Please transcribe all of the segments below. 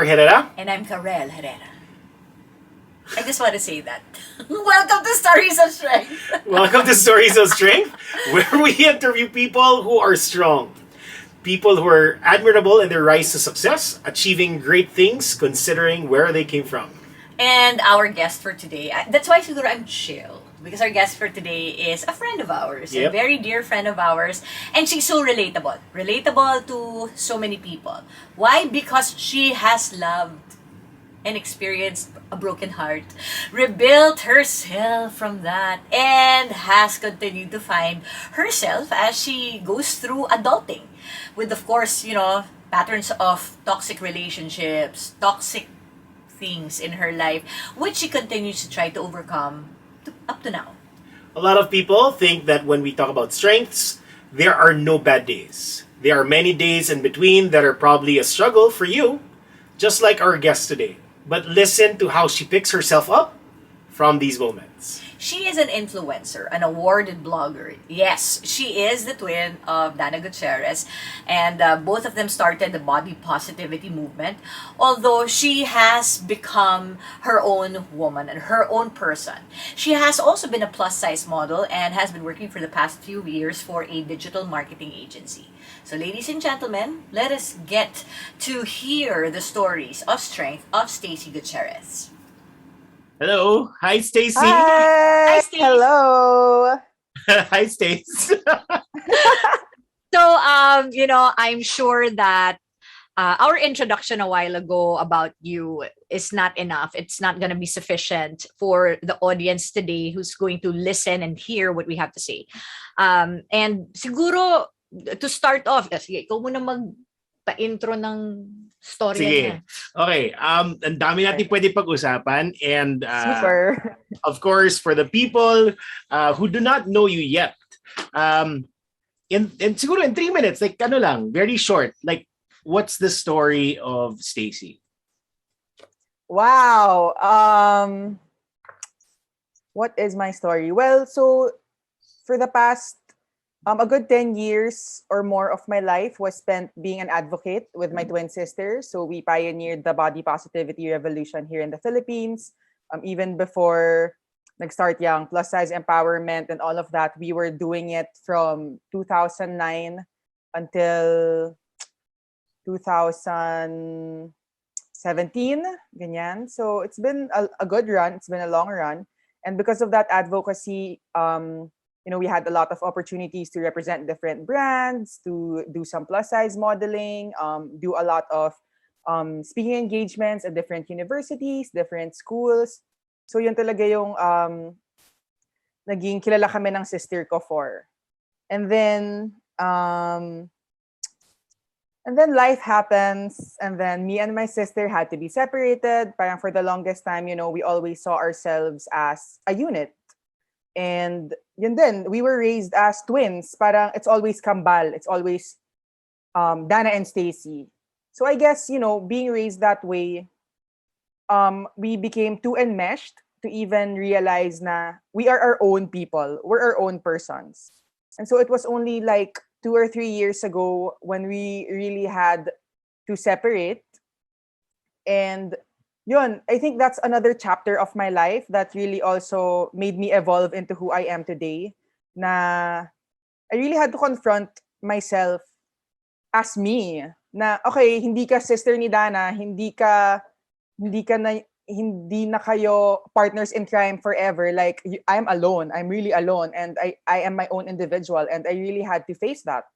are Herrera. And I'm Carelle Herrera. I just want to say that. Welcome to Stories of Strength. Welcome to Stories of Strength, where we interview people who are strong. People who are admirable in their rise to success, achieving great things considering where they came from. And our guest for today, that's why siguro I'm chill. Because our guest for today is a friend of ours, a Yep. very dear friend of ours. And she's so relatable. Relatable to so many people. Why? Because she has loved and experienced a broken heart, rebuilt herself from that, and has continued to find herself as she goes through adulting. With, of course, patterns of toxic relationships, toxic things in her life, which she continues to try to overcome up to now. A lot of people think that when we talk about strengths, there are no bad days. There are many days in between that are probably a struggle for you, just like our guest today. But listen to how she picks herself up from these moments. She is an influencer, an awarded blogger. Yes, she is the twin of Dana Gutierrez, and both of them started the body positivity movement. Although she has become her own woman and her own person. She has also been a plus size model and has been working for the past few years for a digital marketing agency. So, ladies and gentlemen, let us get to hear the stories of strength of Stacy Gutierrez. Hello. Hi, Stacy. Hi, Hi, Stace. hello. Hi, Stace. So, I'm sure that our introduction a while ago about you is not enough. It's not going to be sufficient for the audience today who's going to listen and hear what we have to say. And siguro, to start off, sige, ikaw muna magpa-intro ng storya niya. Sige. Okay. Ang dami natin pwede pag-usapan. And Super. of course, for the people who do not know you yet, in siguro in 3 minutes, like ano lang, very short, like what's the story of Stacy? Wow. What is my story? Well, so for the past a good 10 years or more of my life was spent being an advocate with my twin sisters. So we pioneered the body positivity revolution here in the Philippines. Even before nag-start yung plus size empowerment and all of that, we were doing it from 2009 until 2017, ganyan. So it's been a good run. It's been a long run. And because of that advocacy, we had a lot of opportunities to represent different brands, to do some plus size modeling, do a lot of speaking engagements at different universities, different schools. So yun talaga yung naging kilala kami ng sister ko for. And then life happens, and then me and my sister had to be separated. Parang for the longest time, we always saw ourselves as a unit. And yun din, we were raised as twins. Parang it's always kambal. It's always Dana and Stacy. So I guess, being raised that way, we became too enmeshed to even realize na we are our own people. We're our own persons. And so it was only like 2 or 3 years ago when we really had to separate. And yun, I think that's another chapter of my life that really also made me evolve into who I am today. Na I really had to confront myself as me. Na okay, hindi ka sister ni Dana, hindi na kayo partners in crime forever. Like I'm alone. I'm really alone, and I am my own individual, and I really had to face that.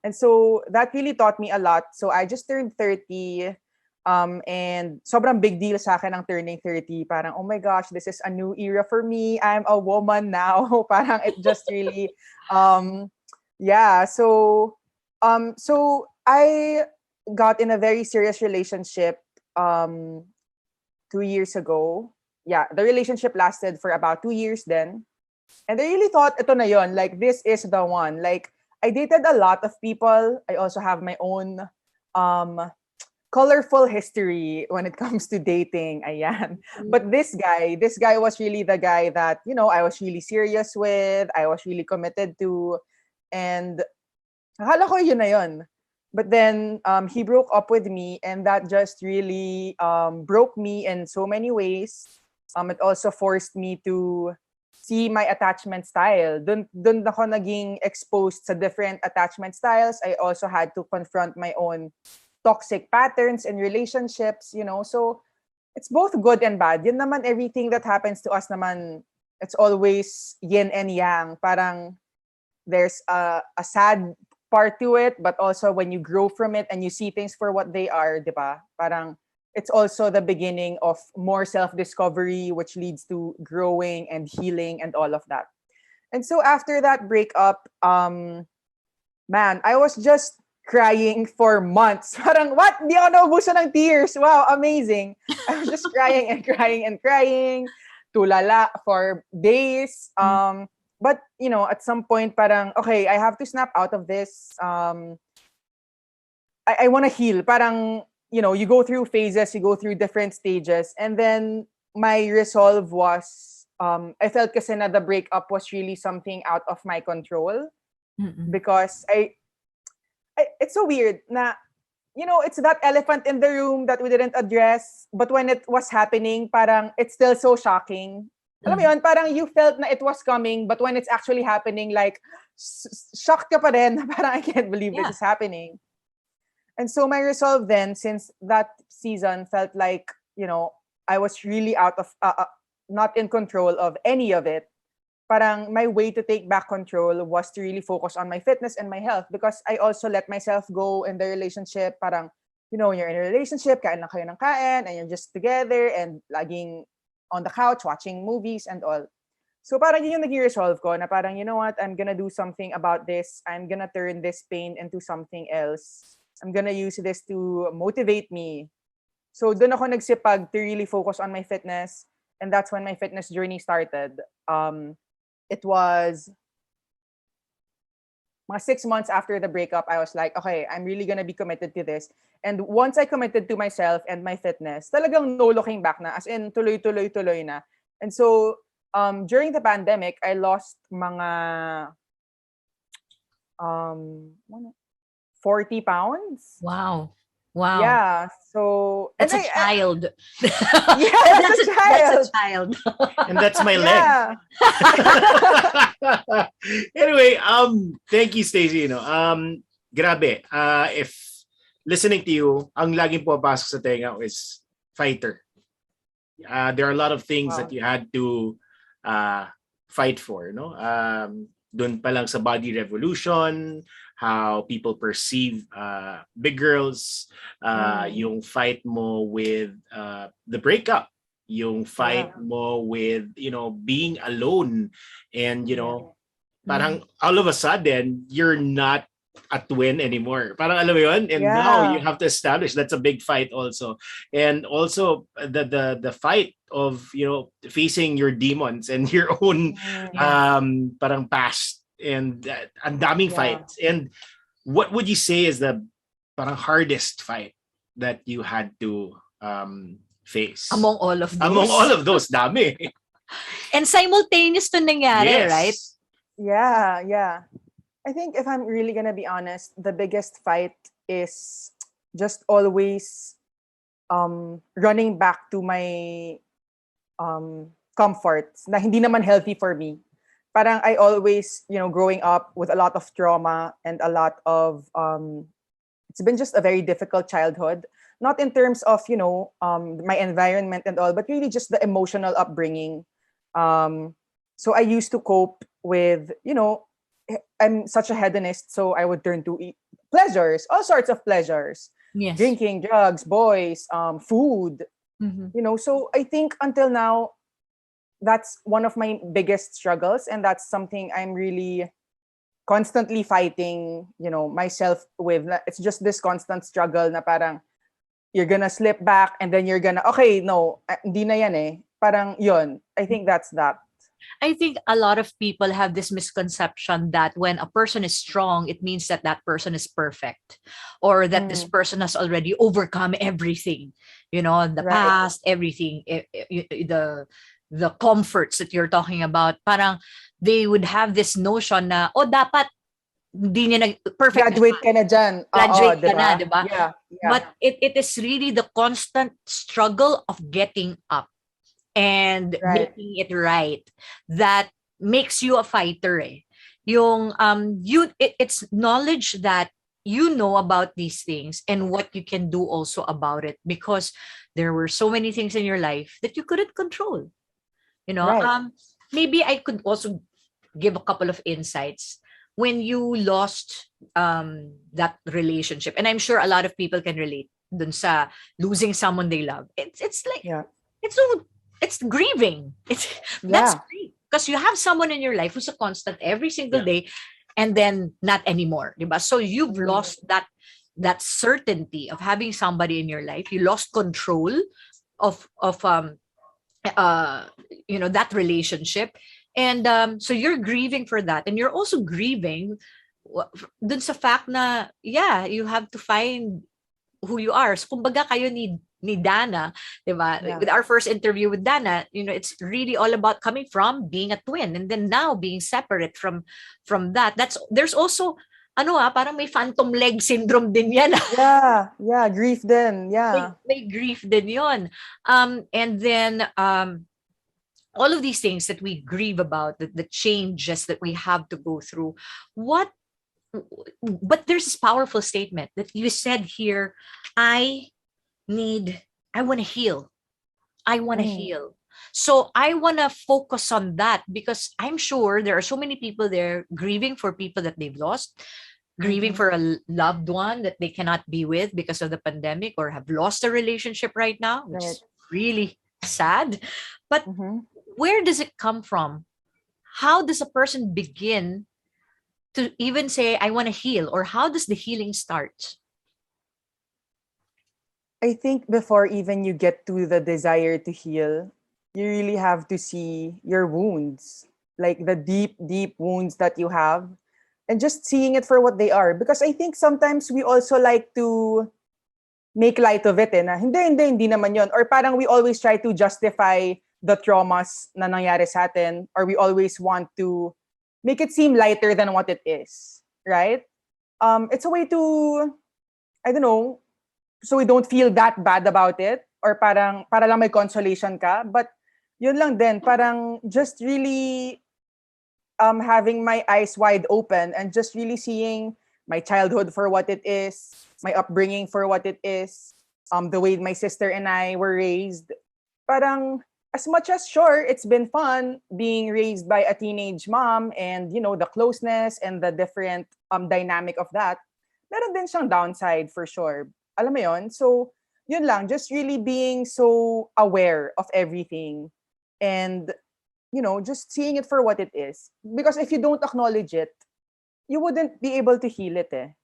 And so that really taught me a lot. So I just turned 30. And sobrang big deal sa akin ang turning 30. Parang, oh my gosh, this is a new era for me. I'm a woman now. Parang it just really, yeah. So I got in a very serious relationship 2 years ago. Yeah, the relationship lasted for about 2 years then. And I really thought, ito na yon, like this is the one. Like I dated a lot of people. I also have my own colorful history when it comes to dating. Ayan. But this guy was really the guy that, I was really serious with, I was really committed to. And akala ko yun na yun. But then he broke up with me, and that just really broke me in so many ways. It also forced me to see my attachment style. Dun ako naging exposed sa different attachment styles. I also had to confront my own toxic patterns in relationships, So it's both good and bad. Yun naman, everything that happens to us naman, it's always yin and yang. Parang there's a sad part to it, but also when you grow from it and you see things for what they are, di ba? Parang it's also the beginning of more self-discovery, which leads to growing and healing and all of that. And so after that breakup, man, I was just crying for months. Parang, what? Di ako naubusan ng tears. Wow, amazing. I was just crying and crying and crying. Tulala for days. But, at some point, parang, okay, I have to snap out of this. I want to heal. Parang, you go through phases, you go through different stages. And then my resolve was, I felt kasi na the breakup was really something out of my control. Because it's so weird na, it's that elephant in the room that we didn't address. But when it was happening, parang it's still so shocking. Alam mo yun, parang you felt na it was coming, but when it's actually happening, like, shocked ka pa rin. Parang I can't believe this is happening. And so my resolve then, since that season felt like, I was really out of, not in control of any of it, parang my way to take back control was to really focus on my fitness and my health, because I also let myself go in the relationship. Parang, you're in a relationship, kain lang kayo ng kain, and you're just together and laging on the couch watching movies and all. So parang yun yung naging resolve ko na parang, you know what, I'm gonna do something about this. I'm gonna turn this pain into something else. I'm gonna use this to motivate me. So doon ako nagsipag to really focus on my fitness. And that's when my fitness journey started. It was mga 6 months after the breakup, I was like, okay, I'm really gonna be committed to this. And once I committed to myself and my fitness, talagang no looking back na, as in tuloy na. And so during the pandemic, I lost mga 40 pounds. Wow. Yeah. So That's a child. Yeah, that's a child. And that's my leg. Anyway, thank you, Stacy. Grabe. If listening to you, ang laging pumapasok sa tenga ko is fighter. There are a lot of things that you had to fight for, doon pa lang sa body revolution, how people perceive big girls, yung fight mo with the breakup, yung fight mo with, being alone, and, parang all of a sudden, you're not a twin anymore. Parang alam mo yun? And now you have to establish, that's a big fight also. And also the fight of, facing your demons and your own parang past, and ang daming fights. And what would you say is the parang hardest fight that you had to face? Among all of those. Among all of those, dami. And simultaneous to nangyari, right? Yeah. I think if I'm really gonna be honest, the biggest fight is just always running back to my comforts na hindi naman healthy for me. Parang I always, growing up with a lot of trauma and a lot of it's been just a very difficult childhood. Not in terms of, my environment and all, but really just the emotional upbringing. So I used to cope with, I'm such a hedonist, so I would turn to pleasures, all sorts of pleasures. Yes. Drinking, drugs, boys, food. Mm-hmm. So I think until now, that's one of my biggest struggles, and that's something I'm really constantly fighting, myself with. It's just this constant struggle na parang you're gonna slip back and then you're gonna, okay, no, hindi na yan eh. Parang yun. I think that's that. I think a lot of people have this misconception that when a person is strong, it means that that person is perfect, or that this person has already overcome everything, the past, everything, the comforts that you're talking about. Parang they would have this notion na, dapat hindi niya perfect na Graduate ka na dyan. Oo, graduate ka diba? na, di ba? Yeah, yeah. But it is really the constant struggle of getting up and Right. making it right that makes you a fighter eh. Yung it's knowledge that you know about these things and what you can do also about it, because there were so many things in your life that you couldn't control. You know, Right. maybe I could also give a couple of insights when you lost that relationship, and I'm sure a lot of people can relate dun sa losing someone they love. It's like Yeah. it's so it's grieving. That's Yeah. grief because you have someone in your life who's a constant every single Yeah. day, and then not anymore, diba? So you've Mhm. lost that certainty of having somebody in your life. You lost control of that relationship, and so you're grieving for that, and you're also grieving dun sa fact na yeah, you have to find who you are. So kumbaga kayo ni Dana, di ba? Yeah. With our first interview with Dana, it's really all about coming from being a twin and then now being separate from that. There's also parang may phantom leg syndrome din yan. Yeah. Yeah. Grief then. Yeah. May grief din yon. And then all of these things that we grieve about, the changes that we have to go through. But there's this powerful statement that you said here, I want to heal. I want to Mhm. heal. So I want to focus on that because I'm sure there are so many people there grieving for people that they've lost, grieving Mhm. for a loved one that they cannot be with because of the pandemic or have lost a relationship right now, which Right. is really sad. But Mhm. where does it come from? How does a person begin to even say, I want to heal? Or how does the healing start? I think before even you get to the desire to heal, you really have to see your wounds, like the deep, deep wounds that you have, and just seeing it for what they are. Because I think sometimes we also like to make light of it, na hindi naman yon. Or parang we always try to justify the traumas na nangyari sa atin, or we always want to make it seem lighter than what it is, right? It's a way to, I don't know, so we don't feel that bad about it, or parang para lang may consolation ka. But yun lang din, parang just really having my eyes wide open and just really seeing my childhood for what it is, my upbringing for what it is, the way my sister and I were raised. Parang as much as sure it's been fun being raised by a teenage mom, and the closeness and the different dynamic of that, meron din siyang downside for sure. Alam mo yon? So, yun lang, just really being so aware of everything, and just seeing it for what it is. Because if you don't acknowledge it, you wouldn't be able to heal it eh.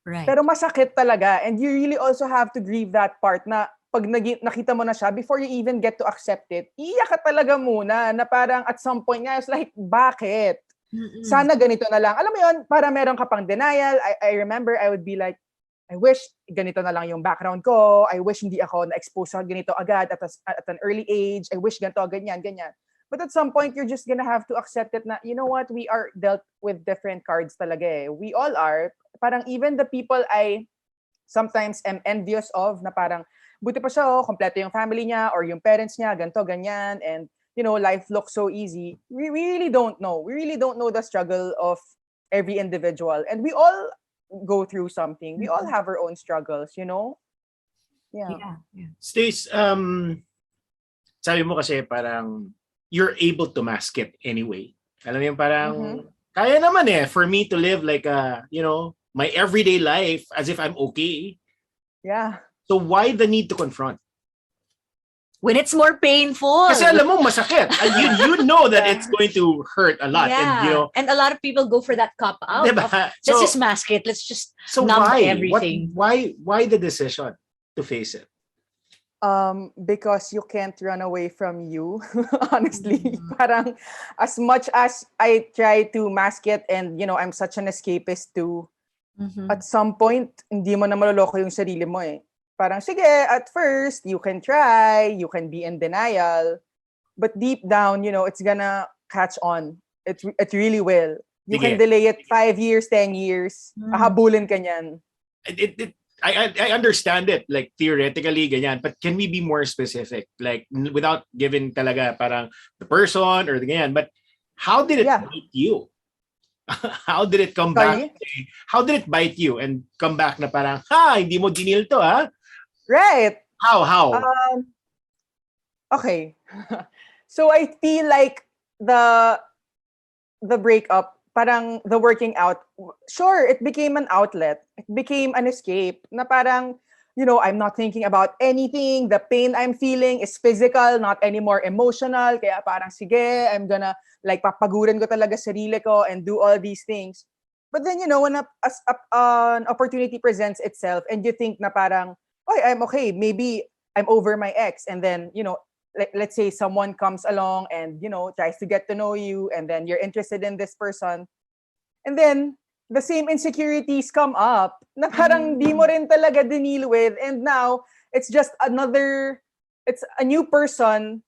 Right. Pero masakit talaga, and you really also have to grieve that part na pag nakita mo na siya, before you even get to accept it, iyak ka talaga muna na parang at some point nga, it's like, bakit? Mm-mm. Sana ganito na lang. Alam mo yun, para meron ka pang denial. I remember I would be like, I wish ganito na lang yung background ko. I wish hindi ako na-expose sa ganito agad at an early age. I wish ganito, ganyan, ganyan. But at some point, you're just gonna have to accept it na, you know what, we are dealt with different cards talaga eh. We all are. Parang even the people I sometimes am envious of, na parang, buti pa siya, kompleto yung family niya or yung parents niya, ganito, ganyan, and life looks so easy. We really don't know. We really don't know the struggle of every individual. And we all go through something. We all have our own struggles, Yeah. Stace, sabi mo kasi parang you're able to mask it anyway. Alam mo yung parang kaya naman eh for me to live like my everyday life as if I'm okay. Yeah. So why the need to confront? When it's more painful. Kasi alam mo masakit. You know that it's going to hurt a lot. Yeah. And a lot of people go for that cop out. Diba? Let's just mask it. Let's just so numb why? everything. Why the decision to face it? Because you can't run away from you. Honestly, parang as much as I try to mask it, and I'm such an escapist too. At some point, hindi mo na maloloko yung sarili mo eh. Parang sige, at first you can try, you can be in denial, but deep down, it's gonna catch on. It really will. You can Sige. delay it 5 years, 10 years. Habulin ka niyan. I understand it, like theoretically, ganyan. But can we be more specific? Like, without giving talaga parang the person or the ganyan. But how did it Yeah. bite you? How did it come back? Sorry? How did it bite you and come back na parang, hindi mo dinil to, ha? Right. How? Okay. So I feel like the breakup, parang the working out, sure, it became an outlet. It became an escape na parang, I'm not thinking about anything. The pain I'm feeling is physical, not anymore emotional. Kaya parang, sige, I'm gonna, like, papagurin ko talaga sarili ko and do all these things. But then, when an opportunity presents itself and you think na parang, oh, I'm okay, maybe I'm over my ex. And then, let's say someone comes along and, tries to get to know you, and then you're interested in this person. And then, the same insecurities come up na parang di mo rin talaga dinil with. And now, it's a new person.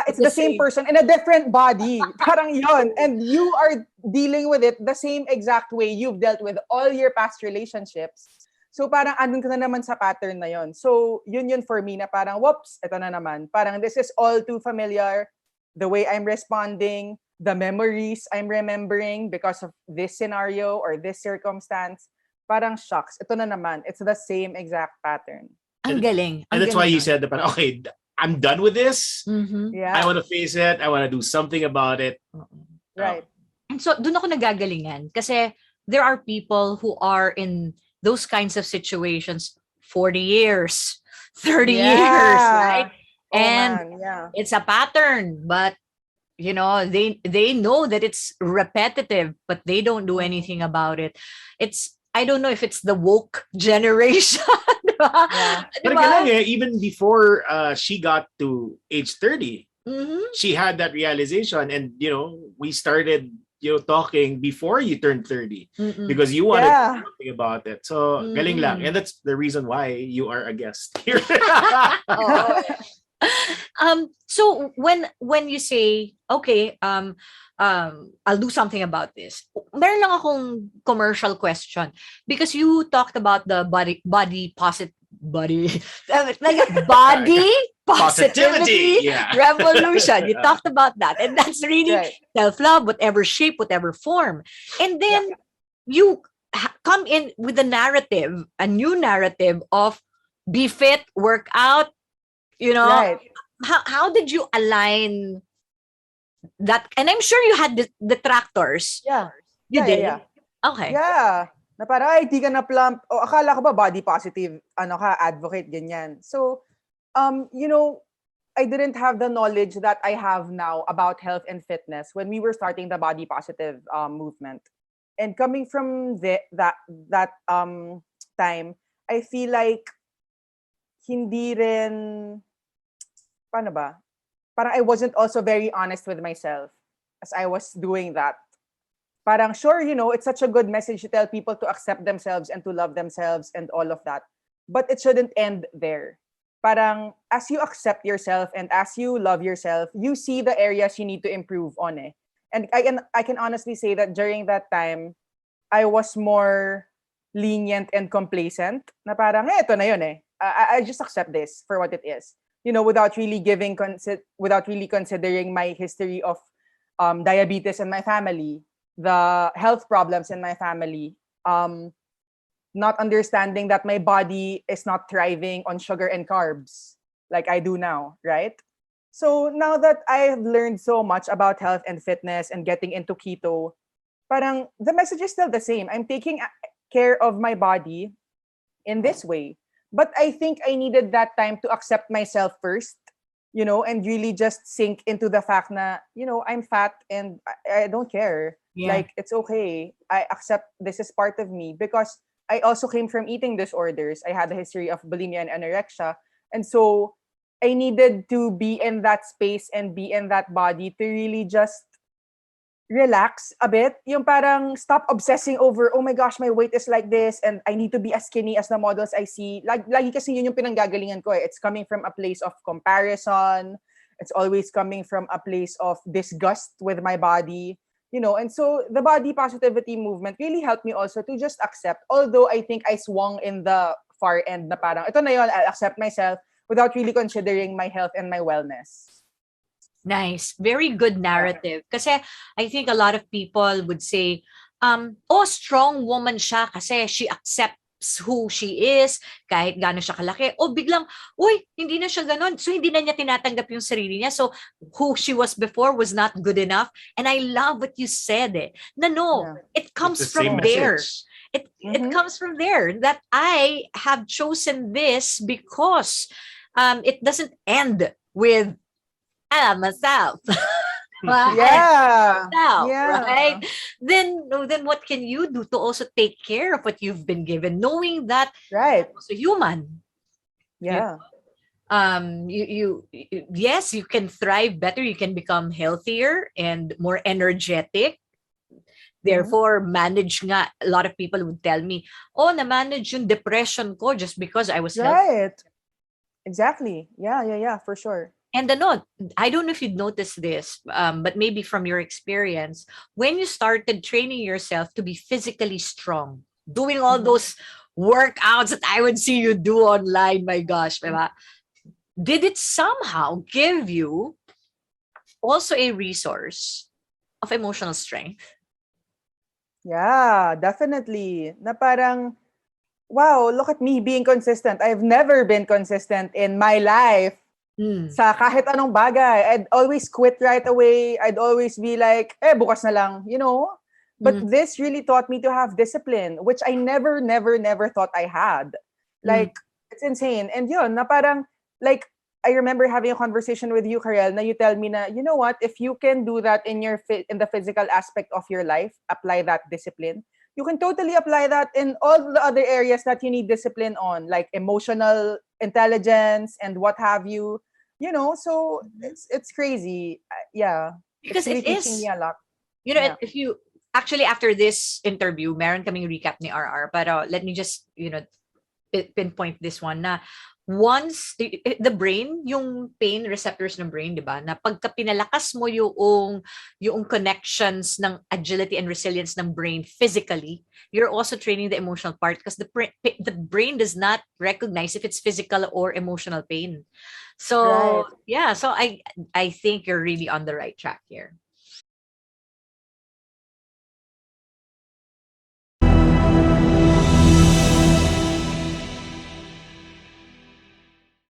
It's the same person in a different body. Parang yon. And you are dealing with it the same exact way you've dealt with all your past relationships. So parang andun ka na naman sa pattern na yon. So yun for me na parang, whoops, ito na naman. Parang this is all too familiar. The way I'm responding, the memories I'm remembering because of this scenario or this circumstance. Parang shucks, ito na naman. It's the same exact pattern. Ang galing. And that's why you said that, okay, I'm done with this. Yeah. I want to face it. I want to do something about it. Right. And so, doon ako nagagalingan. Kasi there are people who are in those kinds of situations 40 years, 30 years, right? And it's a pattern, but they know that it's repetitive, but they don't do anything about it. I don't know if it's the woke generation. Yeah. But even before she got to age 30, she had that realization, and we started talking before you turned 30 because you wanted to do something about it. So galing lang, and that's the reason why you are a guest here. So when you say, okay, I'll do something about this, meron lang akong commercial question, because you talked about the body positivity revolution. You talked about that, and that's really self-love, whatever shape, whatever form. And then you come in with a new narrative of be fit, work out. How did you align that? And I'm sure you had detractors. Yeah. You did? Yeah. Okay. Yeah. Na parang, ay, di ka na plump. O, akala ko ba body positive, advocate, ganyan. So, I didn't have the knowledge that I have now about health and fitness when we were starting the body positive movement. And coming from that time, I feel like hindi rin, paano ba? Parang I wasn't also very honest with myself as I was doing that. Parang sure, it's such a good message to tell people to accept themselves and to love themselves and all of that. But it shouldn't end there. Parang as you accept yourself and as you love yourself, you see the areas you need to improve on eh. And I can honestly say that during that time, I was more lenient and complacent. Na parang, ito na yun eh. I just accept this for what it is. Without really considering my history of diabetes in my family, the health problems in my family, not understanding that my body is not thriving on sugar and carbs like I do now, right? So now that I've learned so much about health and fitness and getting into keto, parang the message is still the same. I'm taking care of my body in this way. But I think I needed that time to accept myself first, and really just sink into the fact na, I'm fat and I don't care. Yeah. Like, it's okay. I accept this is part of me because I also came from eating disorders. I had a history of bulimia and anorexia. And so I needed to be in that space and be in that body to really just relax a bit. Yung parang stop obsessing over, oh my gosh, my weight is like this and I need to be as skinny as the models I see. Lagi kasi yun yung pinanggagalingan ko eh. It's coming from a place of comparison. It's always coming from a place of disgust with my body. And so the body positivity movement really helped me also to just accept, although I think I swung in the far end na parang, ito na yun, I'll accept myself without really considering my health and my wellness. Nice. Very good narrative. Kasi I think a lot of people would say, oh, strong woman siya kasi she accepts who she is, kahit gaano siya kalaki. O biglang, uy, hindi na siya ganon. So, hindi na niya tinatanggap yung sarili niya. So, who she was before was not good enough. And I love what you said. Na no, Yeah. it It's comes the same from there. message. It comes from there that I have chosen this because it doesn't end with myself. Yeah. Now, Yeah. right? Then what can you do to also take care of what you've been given, knowing that Right. you're also human? Yeah. Yes, you can thrive better, you can become healthier and more energetic. Therefore, manage nga. A lot of people would tell me, oh, na-manage yung depression ko just because I was healthy. Right. Exactly. Yeah, for sure. And I don't know if you'd noticed this, but maybe from your experience, when you started training yourself to be physically strong, doing all those workouts that I would see you do online, my gosh, diba? Did it somehow give you also a resource of emotional strength? Yeah, definitely. Na parang, wow, look at me being consistent. I've never been consistent in my life. Sa kahit anong bagay. I'd always quit right away. I'd always be like, bukas na lang, But this really taught me to have discipline, which I never thought I had. Like, it's insane. And yun, na parang, like, I remember having a conversation with you, Carelle, na you tell me na, you know what, if you can do that in the physical aspect of your life, apply that discipline, you can totally apply that in all the other areas that you need discipline on, like emotional intelligence and what have you. So it's crazy. Yeah. Because it's really it teaching is. me a lot. Yeah. If you actually, after this interview, meron kaming recap ni RR, but let me just, pinpoint this one na once the brain, yung pain receptors ng brain, di ba? Na pagka pinalakas mo yung connections ng agility and resilience ng brain physically, you're also training the emotional part because the brain does not recognize if it's physical or emotional pain. So, Right. yeah, so I think you're really on the right track here.